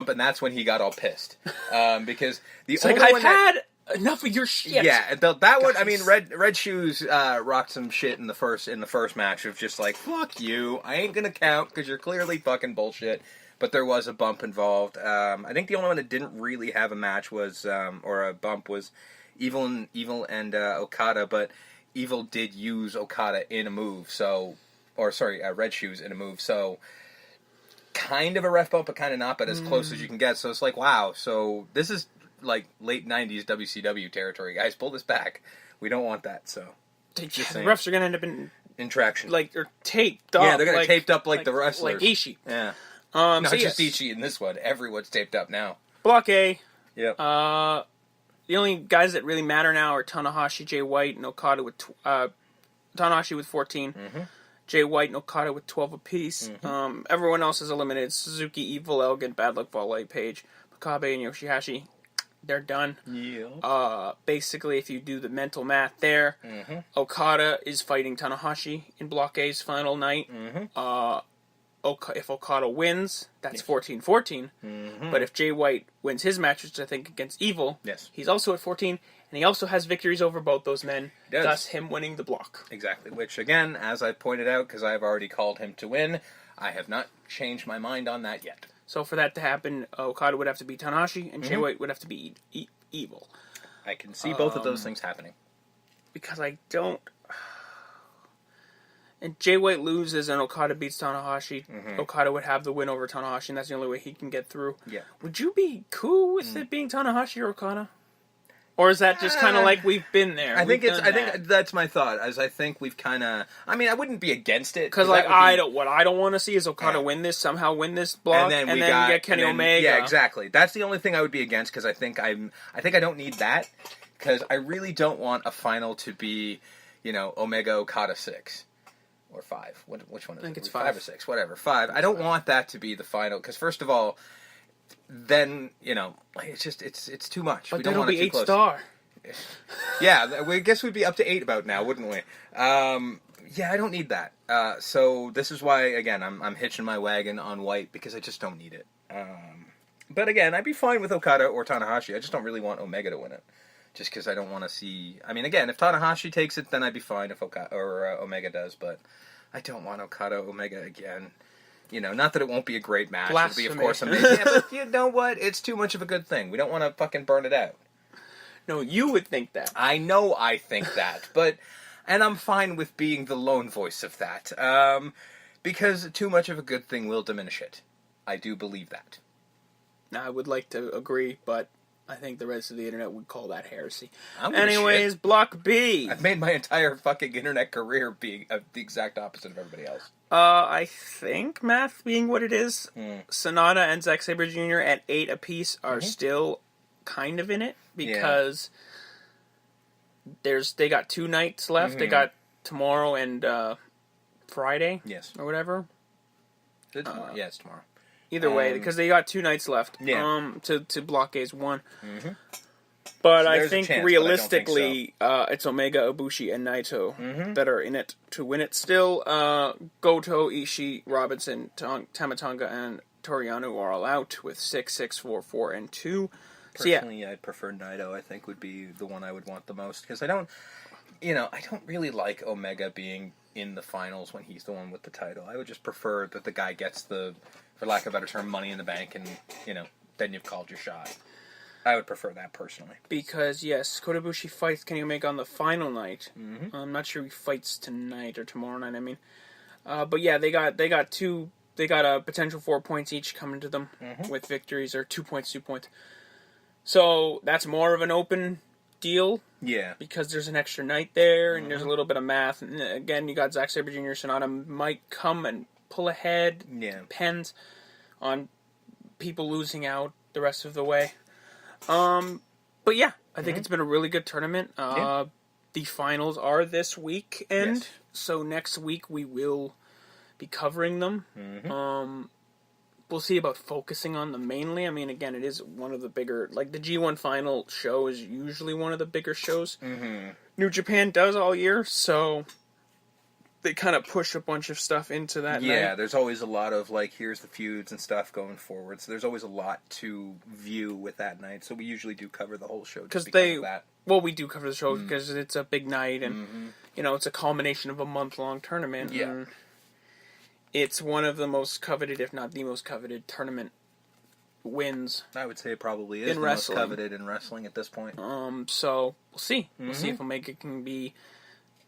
bump, and that's when he got all pissed. Because it's like, I've had enough of your shit. Yeah, that one. I mean, Red Shoes rocked some shit in the first match of just like, fuck you, I ain't gonna count because you're clearly fucking bullshit. But there was a bump involved. I think the only one that didn't really have a match was or a bump was Evil and Okada, but Evil did use Okada in a move, Red Shoes in a move, so kind of a ref bump, but kind of not, but as close as you can get. So it's like, wow, so this is like late 90s WCW territory. Guys, pull this back. We don't want that, so. The refs are going to end up in traction. Like, they're taped up. Yeah, they're going to taped up like the wrestlers. Like Ishii. Yeah. Not just Ishii in this one. Everyone's taped up now. Block A. Yep. The only guys that really matter now are Tanahashi, Jay White, and Okada with... Tanahashi with 14. Mm-hmm. Jay White and Okada with 12 apiece. Mm-hmm. Everyone else is eliminated. Suzuki, Evil, Elgin, Bad Luck Fale, Page, Makabe, and Yoshihashi. They're done. Yeah. Basically, if you do the mental math there, Okada is fighting Tanahashi in Block A's final night. Mm-hmm. If Okada wins, that's 14-14. Mm-hmm. But if Jay White wins his match, which I think against Evil, he's also at 14, and he also has victories over both those men, thus him winning the block. Exactly, which again, as I pointed out, because I've already called him to win, I have not changed my mind on that yet. So for that to happen, Okada would have to beat Tanahashi, and Jay White would have to beat Evil. I can see both of those things happening. Because I don't... And Jay White loses and Okada beats Tanahashi. Mm-hmm. Okada would have the win over Tanahashi, and that's the only way he can get through. Yeah. Would you be cool with it being Tanahashi or Okada? Or is that just kind of like we've been there? I think that's my thought. As I think we've kind of. I mean, I wouldn't be against it because what I don't want to see is Okada win this block, and then get Kenny Omega. Yeah, exactly. That's the only thing I would be against because I think I don't need that because I really don't want a final to be, Omega Okada 6. Or 5. Which one is it? I think it's 5 or 6. Whatever. 5. I don't want that to be the final because first of all, then it's just it's too much. But we don't want it too close. 8-star. Yeah, I guess we'd be up to 8 about now, wouldn't we? Yeah, I don't need that. So this is why again I'm hitching my wagon on White because I just don't need it. But again, I'd be fine with Okada or Tanahashi. I just don't really want Omega to win it. Just because I don't want to see... I mean, again, if Tanahashi takes it, then I'd be fine if Omega does, but I don't want Okada-Omega again. Not that it won't be a great match. Blasphemy. It'll be, of course, amazing. Yeah, but you know what? It's too much of a good thing. We don't want to fucking burn it out. No, you would think that. I know I think that, and I'm fine with being the lone voice of that, because too much of a good thing will diminish it. I do believe that. Now, I would like to agree, but... I think the rest of the internet would call that heresy. Anyways, Block B. I've made my entire fucking internet career being the exact opposite of everybody else. I think, math being what it is, Sonata and Zack Sabre Jr. at 8 apiece are still kind of in it, because they got 2 nights left. Mm-hmm. They got tomorrow and Friday? Yes. Or whatever. Is it tomorrow? Yeah, it's tomorrow. Either way, because they got 2 nights left to Block A's 1. Mm-hmm. But so I think realistically, it's Omega, Ibushi, and Naito that are in it to win it still. Goto, Ishii, Robinson, Tamatonga, and Toriano are all out with 6, 6, 4, 4, and 2. Personally, I'd prefer Naito. I think would be the one I would want the most because I don't really like Omega being in the finals when he's the one with the title. I would just prefer that the guy gets the, for lack of a better term, money in the bank, and then you've called your shot. I would prefer that personally. Because yes, Kota Ibushi fights Kenny Omega on the final night. Mm-hmm. I'm not sure he fights tonight or tomorrow night. I mean, but yeah, they got a potential 4 points each coming to them with victories, or 2 points, 2 points. So that's more of an open deal. Yeah. Because there's an extra night there, and there's a little bit of math. And again, you got Zack Sabre Jr. Sonata might come and pull ahead. Yeah. Depends on people losing out the rest of the way. But yeah, I think it's been a really good tournament. The finals are this weekend, so next week we will be covering them. We'll see about focusing on them mainly. I mean, again, it is one of the bigger... Like, the G1 final show is usually one of the bigger shows New Japan does all year, so... they kind of push a bunch of stuff into that night. Yeah, there's always a lot of, like, here's the feuds and stuff going forward. So there's always a lot to view with that night. So we usually do cover the whole show because of that. Well, we do cover the show because it's a big night and, it's a culmination of a month-long tournament. Yeah. And it's one of the most coveted, if not the most coveted, tournament wins. I would say it probably is the most coveted in wrestling at this point. So we'll see. We'll see if Omega can be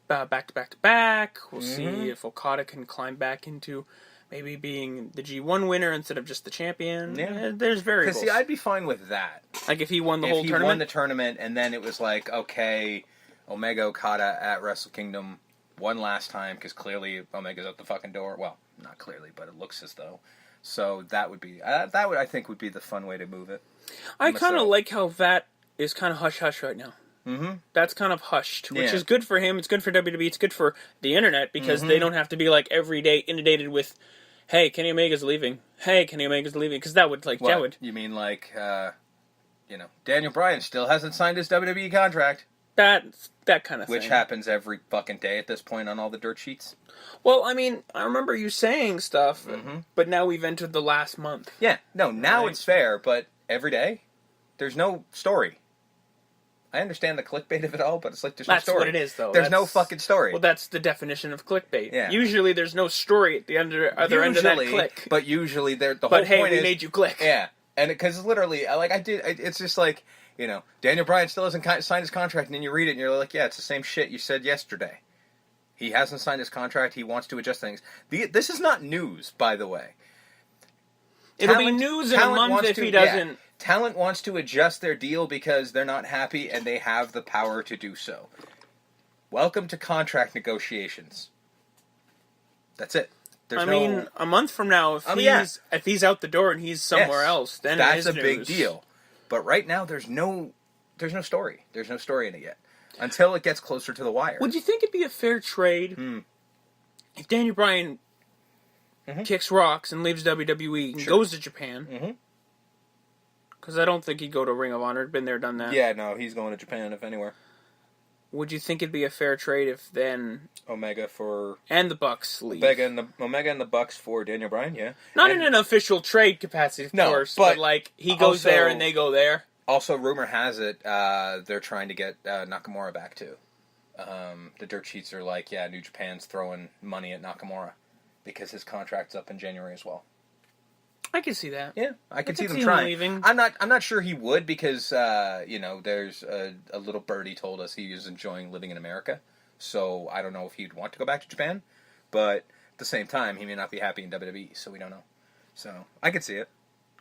back to back to back. We'll see if Okada can climb back into maybe being the G1 winner instead of just the champion. Yeah. There's variables. Because, see, I'd be fine with that. Like if he won the whole tournament? If he won the tournament and then it was like, okay, Omega Okada at Wrestle Kingdom one last time because clearly Omega's out the fucking door. Well, not clearly, but it looks as though. So that would be, I think would be the fun way to move it. I kind of like how that is kind of hush-hush right now. Mm-hmm. That's kind of hushed, which is good for him. It's good for WWE. It's good for the internet because they don't have to be like every day inundated with, "Hey, Kenny Omega's leaving. Hey, Kenny Omega's leaving." Because that would that would. You mean like, Daniel Bryan still hasn't signed his WWE contract. That kind of thing. Which happens every fucking day at this point on all the dirt sheets. Well, I mean, I remember you saying stuff, but now we've entered the last month. Yeah, no, now it's fair, but every day, there's no story. I understand the clickbait of it all, but it's like there's no story. That's what it is, though. There's no fucking story. Well, that's the definition of clickbait. Yeah. Usually there's no story at the other end of that click. But usually, the whole point is... we made you click. Yeah, and because literally, it's just like, Daniel Bryan still hasn't signed his contract, and then you read it, and you're like, yeah, it's the same shit you said yesterday. He hasn't signed his contract, he wants to adjust things. This is not news, by the way. It'll be news in a month if he doesn't... Yeah. Talent wants to adjust their deal because they're not happy and they have the power to do so. Welcome to contract negotiations. That's it. A month from now, if he's out the door and he's somewhere else, then that's it is a big deal. But right now, there's no story. There's no story in it yet. Until it gets closer to the wire. Would you think it'd be a fair trade if Daniel Bryan kicks rocks and leaves WWE and goes to Japan? Because I don't think he'd go to Ring of Honor. Been there, done that. Yeah, no, he's going to Japan, if anywhere. Would you think it'd be a fair trade if then... Omega and the Bucks leave. Omega and the Bucks for Daniel Bryan, yeah. Not in an official trade capacity, of course, but like, he goes there and they go there. Also, rumor has it, they're trying to get Nakamura back, too. The dirt sheets are like, yeah, New Japan's throwing money at Nakamura because his contract's up in January as well. I can see that. Yeah, I can see them trying. Leaving. I'm not sure he would because there's a little birdie told us he is enjoying living in America. So I don't know if he'd want to go back to Japan, but at the same time he may not be happy in WWE. So we don't know. So I could see it.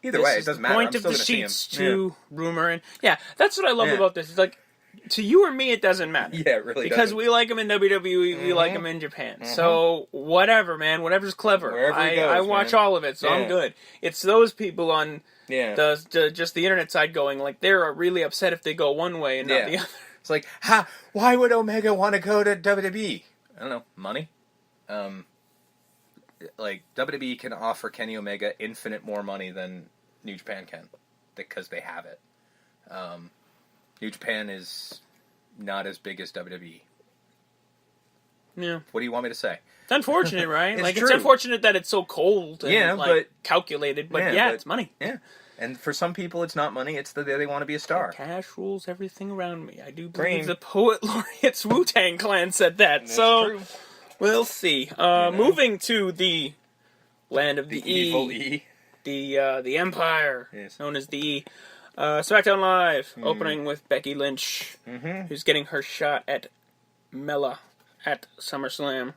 Either way, it doesn't matter. Point of the sheets to rumor and that's what I love about this. It's like to you or me, it doesn't matter. Yeah, it really because we like him in WWE, we like him in Japan. So whatever, man, whatever's clever. Wherever he goes, I watch all of it, so I'm good. It's those people on just the internet side going like they're really upset if they go one way and not the other. It's like, why would Omega want to go to WWE? I don't know, money. Like WWE can offer Kenny Omega infinite more money than New Japan can because they have it. New Japan is not as big as WWE. Yeah. What do you want me to say? It's unfortunate, right? It's it's unfortunate that it's so cold and but calculated, but it's money. Yeah. And for some people it's not money, it's that they want to be a star. Cash rules everything around me. I do believe the poet laureate's Wu-Tang Clan said that. That's so true. We'll see. Moving to the land of the evil E. The Empire, known as the E. SmackDown Live, opening with Becky Lynch, who's getting her shot at Mella at SummerSlam,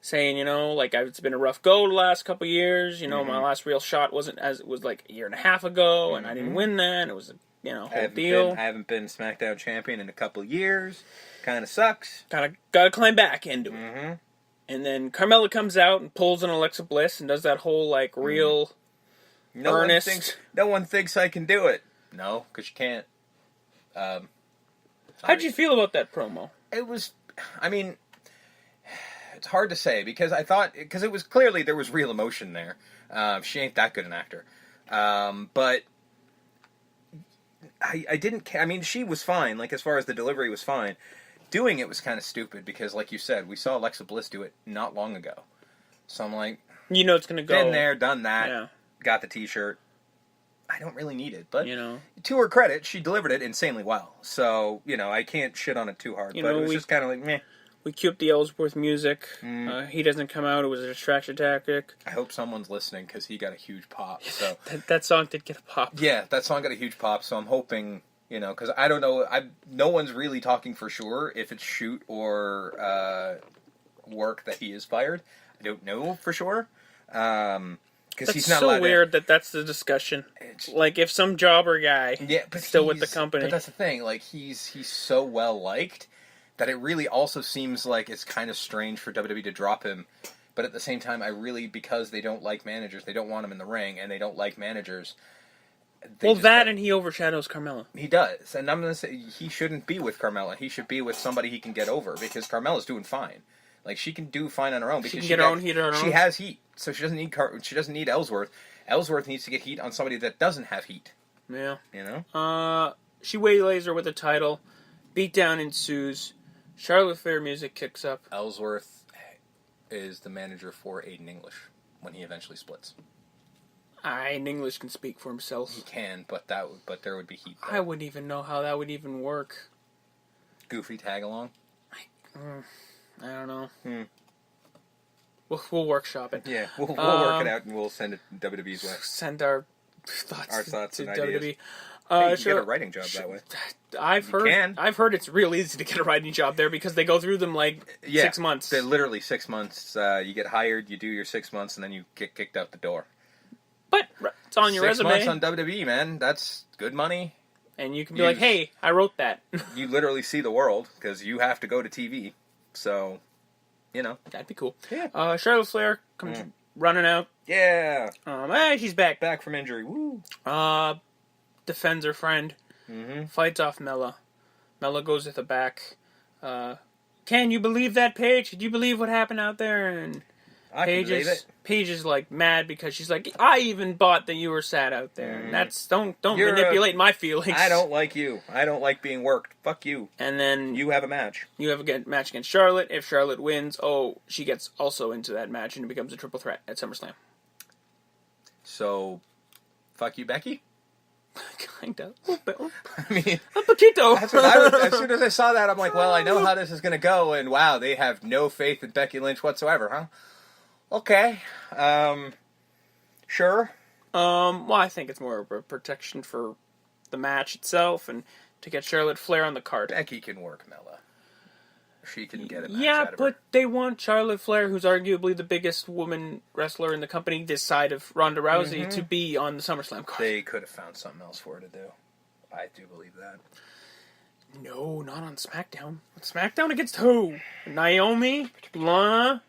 saying, it's been a rough go the last couple years. My last real shot wasn't it was like a year and a half ago, and I didn't win that. And it was a whole deal. I haven't been SmackDown champion in a couple years. Kind of sucks. Kind of got to climb back into it. And then Carmella comes out and pulls an Alexa Bliss and does that whole real earnest. No one thinks I can do it. No, because you can't. How'd you feel about that promo? It was, it's hard to say because because it was clearly there was real emotion there. She ain't that good an actor. But I didn't, she was fine, as far as the delivery was fine. doing it was kind of stupid because, like you said, we saw Alexa Bliss do it not long ago. So I'm like, you know, it's gonna go. Been there, done that. Yeah. Got the T-shirt. I don't really need it, but you know, to her credit, she delivered it insanely well. So you know, I can't shit on it too hard. But it was just kind of like meh. We queued the Ellsworth music. He doesn't come out. It was a distraction tactic. I hope someone's listening because he got a huge pop. So that song did get a pop. Yeah, that song got a huge pop. So I'm hoping, you know, because I don't know. No one's really talking for sure if it's shoot or work that he is fired. I don't know for sure. Because he's not so allowed weird that's the discussion. Like if some jobber guy, but still with the company. But that's the thing. Like he's so well liked that it really also seems like it's kind of strange for WWE to drop him. But at the same time, because they don't like managers, they don't want him in the ring, and they don't like managers. And he overshadows Carmella. He does, and I'm gonna say he shouldn't be with Carmella. He should be with somebody he can get over because Carmella's doing fine. Like she can do fine on her own because she can get her own heat on her own. She has heat, so she doesn't need Ellsworth. Ellsworth needs to get heat on somebody that doesn't have heat. Yeah, you know. She waylays her with the title. Beatdown ensues. Charlotte Flair music kicks up. Ellsworth is the manager for Aiden English when he eventually splits. Aiden English can speak for himself. He can, but there would be heat there. I wouldn't even know how that would even work. Goofy tag along. I don't know. We'll workshop it. Yeah, we'll work it out and we'll send it WWE's way. Send our thoughts to WWE. Hey, you can get a writing job that way. I've heard it's real easy to get a writing job there because they go through them 6 months. They're literally 6 months. You get hired, you do your 6 months, and then you get kicked out the door. But it's on your resume. 6 months on WWE, man. That's good money. And you can be like, hey, I wrote that. You literally see the world because you have to go to TV. So, you know. That'd be cool. Yeah. Charlotte Flair comes running out. Yeah. Hey, she's back. Back from injury. Woo. Defends her friend. Fights off Mella. Mella goes at the back. Can you believe that, Paige? Did you believe what happened out there? And I can believe it. Paige is mad because she's like, I even bought that you were sad out there. And that's don't manipulate my feelings. I don't like you. I don't like being worked. Fuck you. And then you have a match. You have a match against Charlotte. If Charlotte wins, she gets also into that match and it becomes a triple threat at SummerSlam. So, fuck you, Becky? Kinda. I mean, a poquito. As soon as I saw that, I'm like, well, I know how this is going to go, and wow, they have no faith in Becky Lynch whatsoever, huh? Okay. Sure. Well, I think it's more of a protection for the match itself and to get Charlotte Flair on the card. Becky can work Mella. She can get a match Yeah, out of but her. they want Charlotte Flair, who's arguably the biggest woman wrestler in the company this side of Ronda Rousey, to be on the SummerSlam card. They could have found something else for her to do. I do believe that. No, not on SmackDown. SmackDown against who? Naomi? Lana?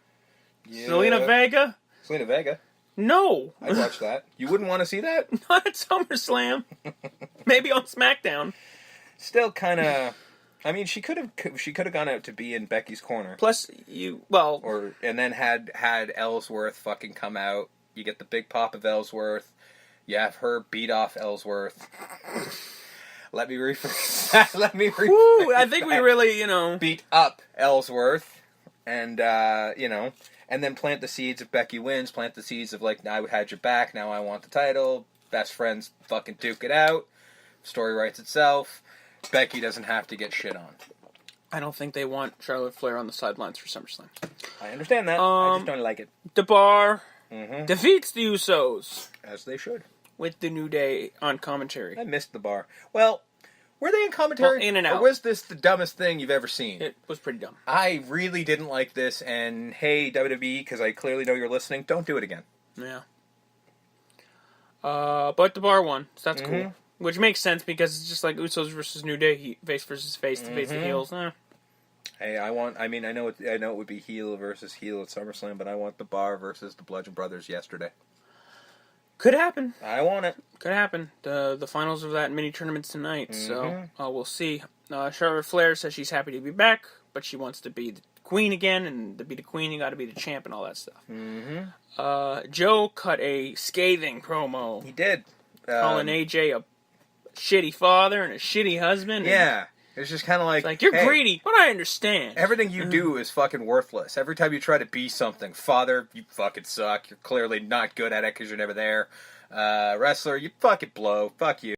Yeah. Selena Vega? Selena Vega? No. I'd watch that. You wouldn't want to see that? Not at SummerSlam. Maybe on SmackDown. Still kind of... I mean, she could have gone out to be in Becky's corner. Plus, and then had Ellsworth fucking come out. You get the big pop of Ellsworth. You have her beat off Ellsworth. Let me rephrase that. I think we really, beat up Ellsworth, and and then plant the seeds of Becky wins. Plant the seeds of I had your back. Now I want the title. Best friends fucking duke it out. Story writes itself. Becky doesn't have to get shit on. I don't think they want Charlotte Flair on the sidelines for SummerSlam. I understand that. I just don't like it. The Bar defeats the Usos. As they should. With the New Day on commentary. I missed the Bar. Well, were they in commentary? Well, in and out. Or was this the dumbest thing you've ever seen? It was pretty dumb. I really didn't like this, and hey, WWE, because I clearly know you're listening, don't do it again. Yeah. But the Bar won, so that's cool. Which makes sense because it's just like Usos versus New Day, face versus face, to face the heels. Hey, I know it would be heel versus heel at SummerSlam, but I want the Bar versus the Bludgeon Brothers yesterday. Could happen. I want it. Could happen. The finals of that mini tournament's tonight, so we'll see. Charlotte Flair says she's happy to be back, but she wants to be the queen again, and to be the queen, you got to be the champ and all that stuff. Joe cut a scathing promo. He did. Calling AJ a shitty father and a shitty husband. Yeah. It's just kind of like you're hey, greedy, but I understand. Everything you do is fucking worthless. Every time you try to be something, father, you fucking suck. You're clearly not good at it because you're never there. Wrestler, you fucking blow. Fuck you.